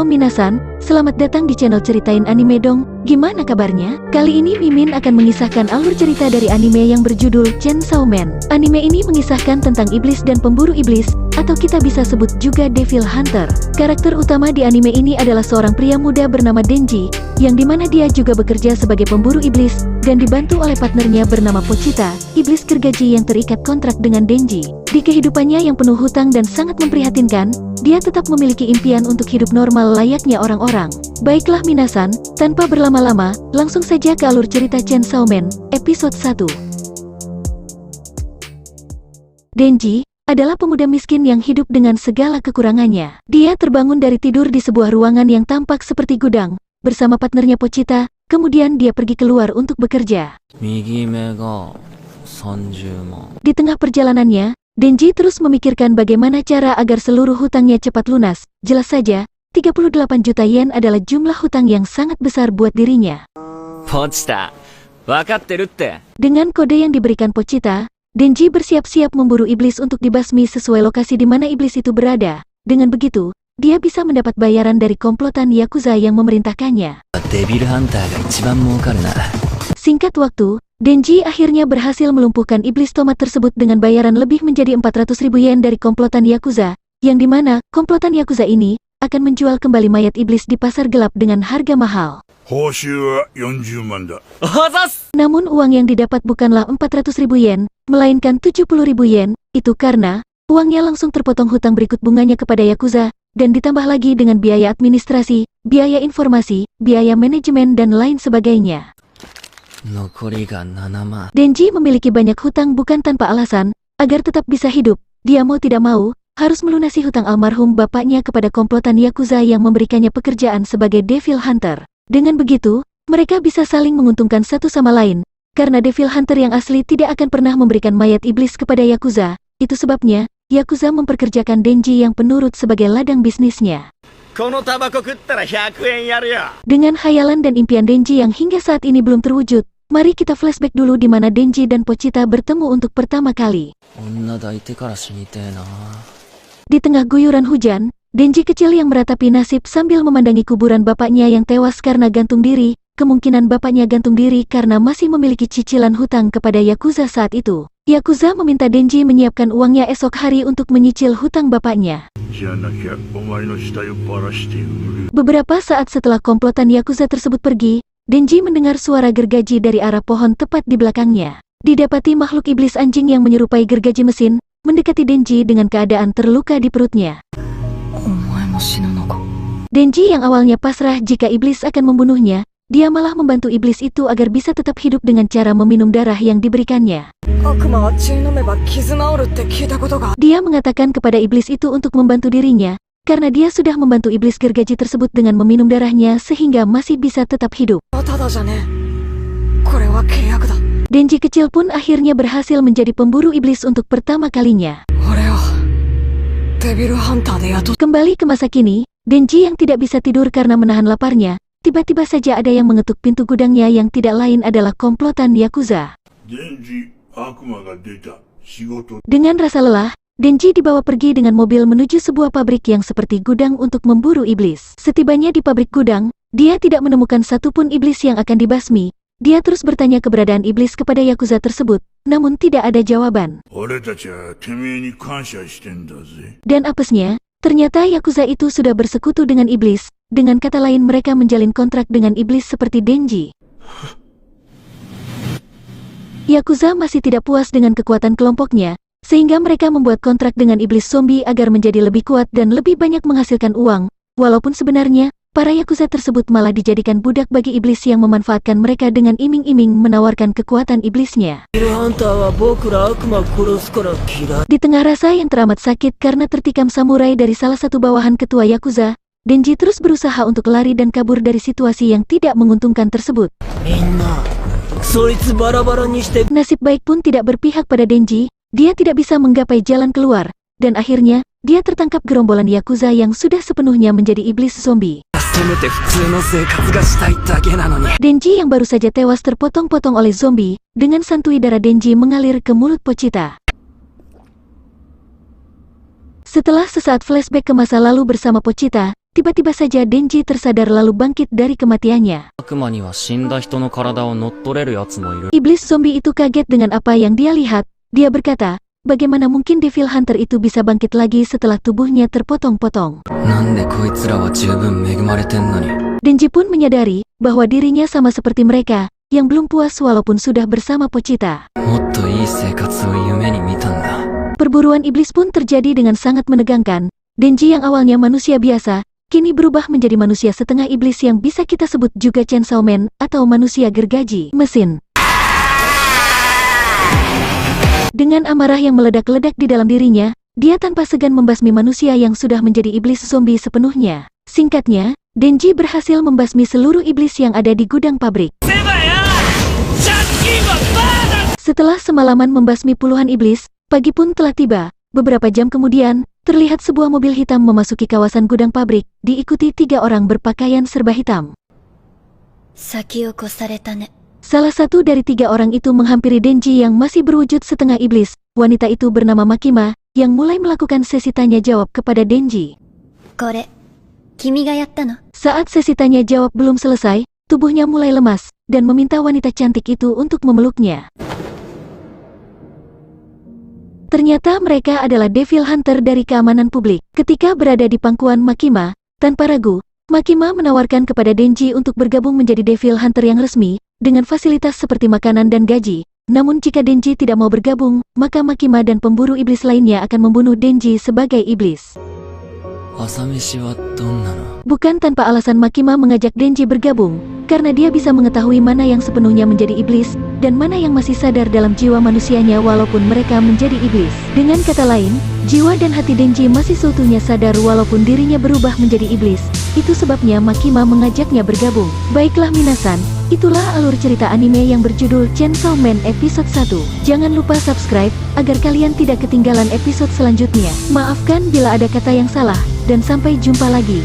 minasan, selamat datang di channel Ceritain Anime Dong. Gimana kabarnya? Kali ini Mimin akan mengisahkan alur cerita dari anime yang berjudul Chainsaw Man. Anime ini mengisahkan tentang iblis dan pemburu iblis, atau kita bisa sebut juga Devil Hunter. Karakter utama di anime ini adalah seorang pria muda bernama Denji, yang dimana dia juga bekerja sebagai pemburu iblis, dan dibantu oleh partnernya bernama Pochita, iblis gergaji yang terikat kontrak dengan Denji. Di kehidupannya yang penuh hutang dan sangat memprihatinkan, dia tetap memiliki impian untuk hidup normal layaknya orang-orang. Baiklah minasan, tanpa berlama-lama, langsung saja ke alur cerita Chainsaw Man, episode 1. Denji adalah pemuda miskin yang hidup dengan segala kekurangannya. Dia terbangun dari tidur di sebuah ruangan yang tampak seperti gudang, bersama partnernya Pochita, kemudian dia pergi keluar untuk bekerja. Di tengah perjalanannya, Denji terus memikirkan bagaimana cara agar seluruh hutangnya cepat lunas. Jelas saja, 38 juta yen adalah jumlah hutang yang sangat besar buat dirinya. Pochita, wakatte. Dengan kode yang diberikan Pochita, Denji bersiap-siap memburu iblis untuk dibasmi sesuai lokasi di mana iblis itu berada. Dengan begitu, dia bisa mendapat bayaran dari komplotan Yakuza yang memerintahkannya. Singkat waktu, Denji akhirnya berhasil melumpuhkan iblis tomat tersebut dengan bayaran lebih menjadi 400.000 yen dari komplotan Yakuza, yang dimana komplotan Yakuza ini akan menjual kembali mayat iblis di pasar gelap dengan harga mahal. Namun uang yang didapat bukanlah 400.000 yen, melainkan 70.000 yen, itu karena uangnya langsung terpotong hutang berikut bunganya kepada Yakuza, dan ditambah lagi dengan biaya administrasi, biaya informasi, biaya manajemen dan lain sebagainya. Denji memiliki banyak hutang bukan tanpa alasan, agar tetap bisa hidup, dia mau tidak mau, harus melunasi hutang almarhum bapaknya kepada komplotan Yakuza yang memberikannya pekerjaan sebagai Devil Hunter. Dengan begitu, mereka bisa saling menguntungkan satu sama lain, karena Devil Hunter yang asli tidak akan pernah memberikan mayat iblis kepada Yakuza, itu sebabnya, Yakuza memperkerjakan Denji yang penurut sebagai ladang bisnisnya. Dengan khayalan dan impian Denji yang hingga saat ini belum terwujud, mari kita flashback dulu di mana Denji dan Pochita bertemu untuk pertama kali. Di tengah guyuran hujan, Denji kecil yang meratapi nasib sambil memandangi kuburan bapaknya yang tewas karena gantung diri, kemungkinan bapaknya gantung diri karena masih memiliki cicilan hutang kepada Yakuza saat itu. Yakuza meminta Denji menyiapkan uangnya esok hari untuk menyicil hutang bapaknya. Beberapa saat setelah komplotan Yakuza tersebut pergi, Denji mendengar suara gergaji dari arah pohon tepat di belakangnya. Didapati makhluk iblis anjing yang menyerupai gergaji mesin, mendekati Denji dengan keadaan terluka di perutnya. Denji yang awalnya pasrah jika iblis akan membunuhnya, dia malah membantu iblis itu agar bisa tetap hidup dengan cara meminum darah yang diberikannya. Dia mengatakan kepada iblis itu untuk membantu dirinya, karena dia sudah membantu iblis gergaji tersebut dengan meminum darahnya sehingga masih bisa tetap hidup. Denji kecil pun akhirnya berhasil menjadi pemburu iblis untuk pertama kalinya. Kembali ke masa kini, Denji yang tidak bisa tidur karena menahan laparnya, tiba-tiba saja ada yang mengetuk pintu gudangnya yang tidak lain adalah komplotan Yakuza. Dengan rasa lelah, Denji dibawa pergi dengan mobil menuju sebuah pabrik yang seperti gudang untuk memburu iblis. Setibanya di pabrik gudang, dia tidak menemukan satupun iblis yang akan dibasmi. Dia terus bertanya keberadaan iblis kepada Yakuza tersebut, namun tidak ada jawaban. Dan apesnya, ternyata Yakuza itu sudah bersekutu dengan iblis, dengan kata lain mereka menjalin kontrak dengan iblis seperti Denji. Yakuza masih tidak puas dengan kekuatan kelompoknya, sehingga mereka membuat kontrak dengan iblis zombie agar menjadi lebih kuat dan lebih banyak menghasilkan uang, walaupun sebenarnya, para Yakuza tersebut malah dijadikan budak bagi iblis yang memanfaatkan mereka dengan iming-iming menawarkan kekuatan iblisnya. Di tengah rasa yang teramat sakit karena tertikam samurai dari salah satu bawahan ketua Yakuza, Denji terus berusaha untuk lari dan kabur dari situasi yang tidak menguntungkan tersebut. Nasib baik pun tidak berpihak pada Denji, dia tidak bisa menggapai jalan keluar, dan akhirnya, dia tertangkap gerombolan Yakuza yang sudah sepenuhnya menjadi iblis zombie. Denji yang baru saja tewas terpotong-potong oleh zombie, dengan santuy darah Denji mengalir ke mulut Pochita. Setelah sesaat flashback ke masa lalu bersama Pochita, tiba-tiba saja Denji tersadar lalu bangkit dari kematiannya. 悪魔には死んだ人の体を乗っ取れる奴もいる。 Iblis zombie itu kaget dengan apa yang dia lihat. Dia berkata, bagaimana mungkin Devil Hunter itu bisa bangkit lagi setelah tubuhnya terpotong-potong. なんでこいつらは十分恵まれてんのに。 Denji pun menyadari bahwa dirinya sama seperti mereka, yang belum puas walaupun sudah bersama Pochita. もっといい生活を夢に見たんだ。 Perburuan iblis pun terjadi dengan sangat menegangkan. Denji yang awalnya manusia biasa, kini berubah menjadi manusia setengah iblis yang bisa kita sebut juga Chainsaw Man atau manusia gergaji mesin. Dengan amarah yang meledak-ledak di dalam dirinya, dia tanpa segan membasmi manusia yang sudah menjadi iblis zombie sepenuhnya. Singkatnya, Denji berhasil membasmi seluruh iblis yang ada di gudang pabrik. Setelah semalaman membasmi puluhan iblis, pagi pun telah tiba. Beberapa jam kemudian, terlihat sebuah mobil hitam memasuki kawasan gudang pabrik, diikuti 3 orang berpakaian serba hitam. Salah satu dari 3 orang itu menghampiri Denji yang masih berwujud setengah iblis. Wanita itu bernama Makima, yang mulai melakukan sesi tanya jawab kepada Denji. Saat sesi tanya jawab belum selesai, tubuhnya mulai lemas, dan meminta wanita cantik itu untuk memeluknya. Ternyata mereka adalah Devil Hunter dari keamanan publik. Ketika berada di pangkuan Makima, tanpa ragu, Makima menawarkan kepada Denji untuk bergabung menjadi Devil Hunter yang resmi, dengan fasilitas seperti makanan dan gaji. Namun jika Denji tidak mau bergabung, maka Makima dan pemburu iblis lainnya akan membunuh Denji sebagai iblis. Bukan tanpa alasan Makima mengajak Denji bergabung, karena dia bisa mengetahui mana yang sepenuhnya menjadi iblis, dan mana yang masih sadar dalam jiwa manusianya walaupun mereka menjadi iblis. Dengan kata lain, jiwa dan hati Denji masih seutuhnya sadar walaupun dirinya berubah menjadi iblis. Itu sebabnya Makima mengajaknya bergabung. Baiklah minasan, itulah alur cerita anime yang berjudul Chainsaw Man episode 1. Jangan lupa subscribe, agar kalian tidak ketinggalan episode selanjutnya. Maafkan bila ada kata yang salah, dan sampai jumpa lagi.